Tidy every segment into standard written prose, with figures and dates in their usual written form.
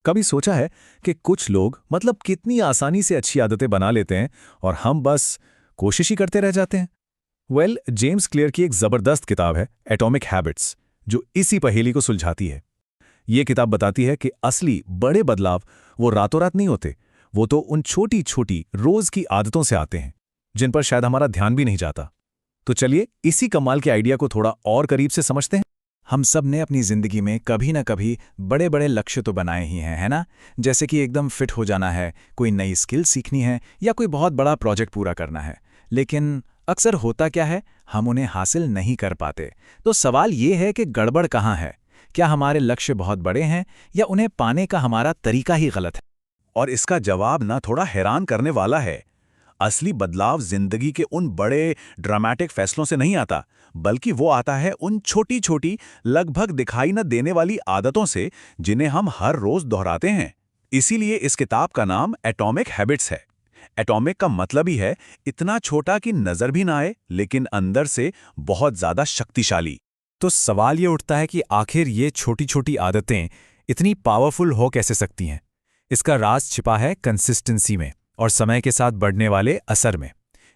कभी सोचा है कि कुछ लोग मतलब कितनी आसानी से अच्छी आदतें बना लेते हैं और हम बस कोशिश ही करते रह जाते हैं। जेम्स क्लियर की एक जबरदस्त किताब है एटॉमिक हैबिट्स, जो इसी पहेली को सुलझाती है। ये किताब बताती है कि असली बड़े बदलाव वो रातों रात नहीं होते, वो तो उन छोटी छोटी रोज की आदतों से आते हैं जिन पर शायद हमारा ध्यान भी नहीं जाता। तो चलिए इसी कमाल के आइडिया को थोड़ा और करीब से समझते हैं। हम सब ने अपनी ज़िंदगी में कभी ना कभी बड़े बड़े लक्ष्य तो बनाए ही हैं, है ना? जैसे कि एकदम फिट हो जाना है, कोई नई स्किल सीखनी है या कोई बहुत बड़ा प्रोजेक्ट पूरा करना है। लेकिन अक्सर होता क्या है, हम उन्हें हासिल नहीं कर पाते। तो सवाल ये है कि गड़बड़ कहाँ है? क्या हमारे लक्ष्य बहुत बड़े हैं या उन्हें पाने का हमारा तरीका ही गलत है? और इसका जवाब ना थोड़ा हैरान करने वाला है। असली बदलाव जिंदगी के उन बड़े ड्रामेटिक फैसलों से नहीं आता, बल्कि वो आता है उन छोटी छोटी लगभग दिखाई न देने वाली आदतों से जिन्हें हम हर रोज दोहराते हैं। इसीलिए इस किताब का नाम एटॉमिक हैबिट्स है। एटॉमिक का मतलब ही है इतना छोटा कि नजर भी ना आए, लेकिन अंदर से बहुत ज्यादा शक्तिशाली। तो सवाल ये उठता है कि आखिर ये छोटी छोटी आदतें इतनी पावरफुल हो कैसे सकती हैं? इसका राज छिपा है कंसिस्टेंसी में और समय के साथ बढ़ने वाले असर में।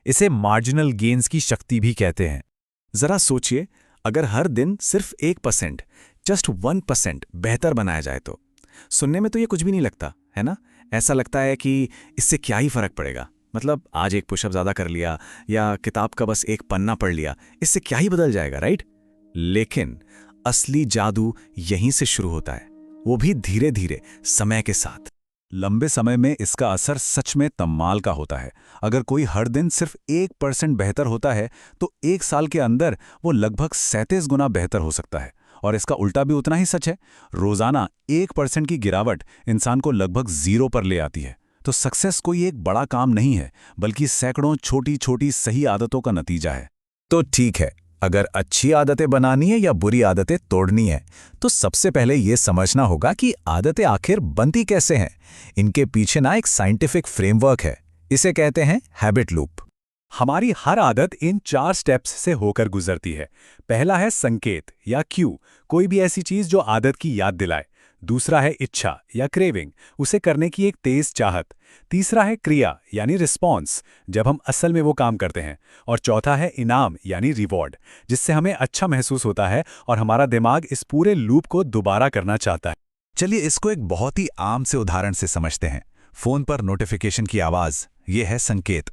इसे मार्जिनल गेन्स की शक्ति भी कहते हैं। जरा सोचिए, अगर हर दिन सिर्फ 1%, जस्ट 1% बेहतर बनाया जाए तो सुनने में तो ये कुछ भी नहीं लगता, है ना? ऐसा लगता है कि इससे क्या ही फर्क पड़ेगा। मतलब आज एक पुशअप ज़्यादा कर लिया या किताब का बस एक पन्ना पढ़ लिया, इससे क्या ही बदल जाएगा, राइट? लेकिन असली जादू यहीं से शुरू होता है, वो भी धीरे धीरे, समय के साथ। लंबे समय में इसका असर सच में कमाल का होता है। अगर कोई हर दिन सिर्फ 1% बेहतर होता है तो 1 साल के अंदर वो लगभग 37 गुना बेहतर हो सकता है। और इसका उल्टा भी उतना ही सच है। रोजाना 1% की गिरावट इंसान को लगभग 0 पर ले आती है। तो सक्सेस कोई एक बड़ा काम नहीं है, बल्कि सैकड़ों छोटी छोटी सही आदतों का नतीजा है। तो ठीक है, अगर अच्छी आदतें बनानी है या बुरी आदतें तोड़नी है, तो सबसे पहले ये समझना होगा कि आदतें आखिर बनती कैसे हैं। इनके पीछे ना एक साइंटिफिक फ्रेमवर्क है, इसे कहते हैं हैबिट लूप। हमारी हर आदत इन 4 स्टेप्स से होकर गुजरती है। पहला है संकेत या क्यू, कोई भी ऐसी चीज जो आदत की याद दिलाए। दूसरा है इच्छा या क्रेविंग, उसे करने की एक तेज चाहत। तीसरा है क्रिया यानी रिस्पॉन्स, जब हम असल में वो काम करते हैं। और चौथा है इनाम यानी रिवॉर्ड, जिससे हमें अच्छा महसूस होता है और हमारा दिमाग इस पूरे लूप को दोबारा करना चाहता है। चलिए इसको एक बहुत ही आम से उदाहरण से समझते हैं। फोन पर नोटिफिकेशन की आवाज़, ये है संकेत।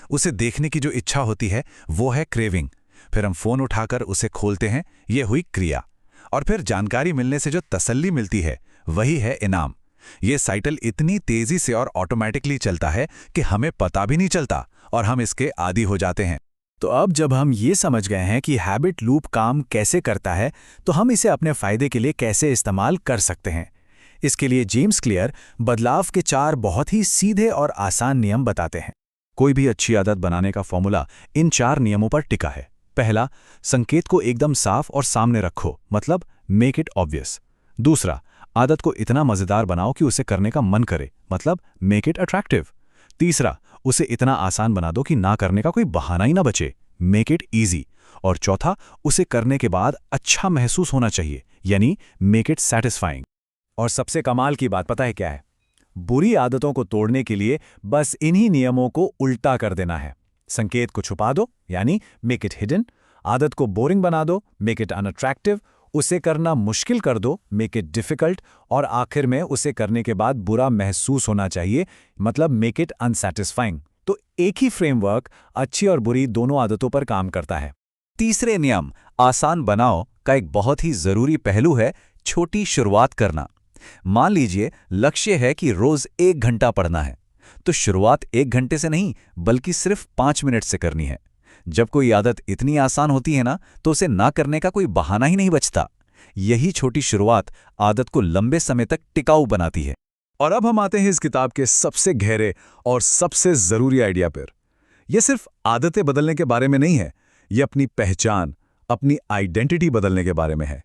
उसे देखने की जो इच्छा होती है वो है क्रेविंग। फिर हम फोन उठाकर उसे खोलते हैं, ये हुई क्रिया। और फिर जानकारी मिलने से जो तसल्ली मिलती है वही है इनाम। ये साइकिल इतनी तेजी से और ऑटोमेटिकली चलता है कि हमें पता भी नहीं चलता और हम इसके आदी हो जाते हैं। तो अब जब हम ये समझ गए हैं कि हैबिट लूप काम कैसे करता है, तो हम इसे अपने फायदे के लिए कैसे इस्तेमाल कर सकते हैं। इसके लिए जेम्स क्लियर बदलाव के 4 बहुत ही सीधे और आसान नियम बताते हैं। कोई भी अच्छी आदत बनाने का फॉर्मूला इन 4 नियमों पर टिका है। पहला, संकेत को एकदम साफ और सामने रखो, मतलब मेक इट ऑब्वियस। दूसरा, आदत को इतना मजेदार बनाओ कि उसे करने का मन करे, मतलब मेक इट अट्रैक्टिव। तीसरा, उसे इतना आसान बना दो कि ना करने का कोई बहाना ही ना बचे, मेक इट ईजी। और चौथा, उसे करने के बाद अच्छा महसूस होना चाहिए, यानी मेक इट सैटिस्फाइंग। और सबसे कमाल की बात पता है क्या है? बुरी आदतों को तोड़ने के लिए बस इन्हीं नियमों को उल्टा कर देना है। संकेत को छुपा दो, यानी मेक इट हिडन। आदत को बोरिंग बना दो, मेक इट अनअट्रैक्टिव। उसे करना मुश्किल कर दो, मेक इट डिफिकल्ट। और आखिर में उसे करने के बाद बुरा महसूस होना चाहिए, मतलब मेक इट अनसैटिस्फाइंग। तो एक ही फ्रेमवर्क अच्छी और बुरी दोनों आदतों पर काम करता है। तीसरे नियम, आसान बनाओ, का एक बहुत ही जरूरी पहलू है छोटी शुरुआत करना। मान लीजिए लक्ष्य है कि रोज 1 घंटा पढ़ना है, तो शुरुआत 1 घंटे से नहीं बल्कि सिर्फ 5 मिनट से करनी है। जब कोई आदत इतनी आसान होती है ना, तो उसे ना करने का कोई बहाना ही नहीं बचता। यही छोटी शुरुआत आदत को लंबे समय तक टिकाऊ बनाती है। और अब हम आते हैं इस किताब के सबसे गहरे और सबसे जरूरी आइडिया पर। यह सिर्फ आदतें बदलने के बारे में नहीं है, यह अपनी पहचान, अपनी आइडेंटिटी बदलने के बारे में है।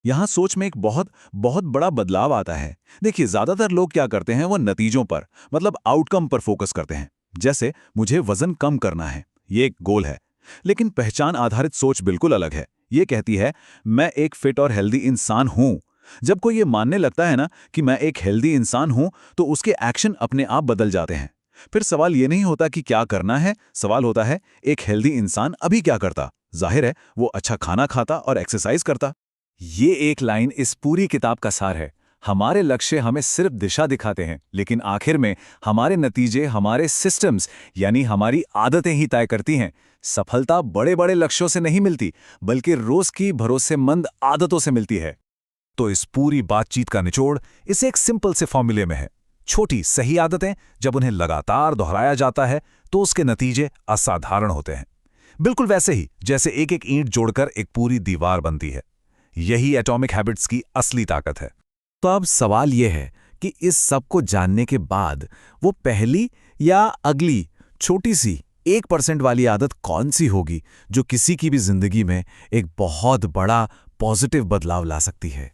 यहां सोच में एक बहुत बहुत बड़ा बदलाव आता है। देखिए, ज्यादातर लोग क्या करते हैं, वो नतीजों पर, मतलब आउटकम पर फोकस करते हैं। जैसे मुझे वजन कम करना है, ये एक गोल है। लेकिन पहचान आधारित सोच बिल्कुल अलग है। ये कहती है मैं एक फिट और हेल्दी इंसान हूं, जब कोई ये मानने लगता है ना कि मैं एक हेल्दी इंसान हूं, तो उसके एक्शन अपने आप बदल जाते हैं। फिर सवाल ये नहीं होता कि क्या करना है, सवाल होता है एक हेल्दी इंसान अभी क्या करता। जाहिर है वो अच्छा खाना खाता और एक्सरसाइज करता। ये एक लाइन इस पूरी किताब का सार है। हमारे लक्ष्य हमें सिर्फ दिशा दिखाते हैं, लेकिन आखिर में हमारे नतीजे हमारे सिस्टम्स यानी हमारी आदतें ही तय करती हैं। सफलता बड़े बड़े लक्ष्यों से नहीं मिलती, बल्कि रोज की भरोसेमंद आदतों से मिलती है। तो इस पूरी बातचीत का निचोड़ इस एक सिंपल से फॉर्मूले में है। छोटी सही आदतें जब उन्हें लगातार दोहराया जाता है तो उसके नतीजे असाधारण होते हैं। बिल्कुल वैसे ही जैसे एक एक ईंट जोड़कर एक पूरी दीवार बनती है। यही एटॉमिक हैबिट्स की असली ताकत है। तो अब सवाल यह है कि इस सब को जानने के बाद वो पहली या अगली छोटी सी 1% वाली आदत कौन सी होगी जो किसी की भी जिंदगी में एक बहुत बड़ा पॉजिटिव बदलाव ला सकती है।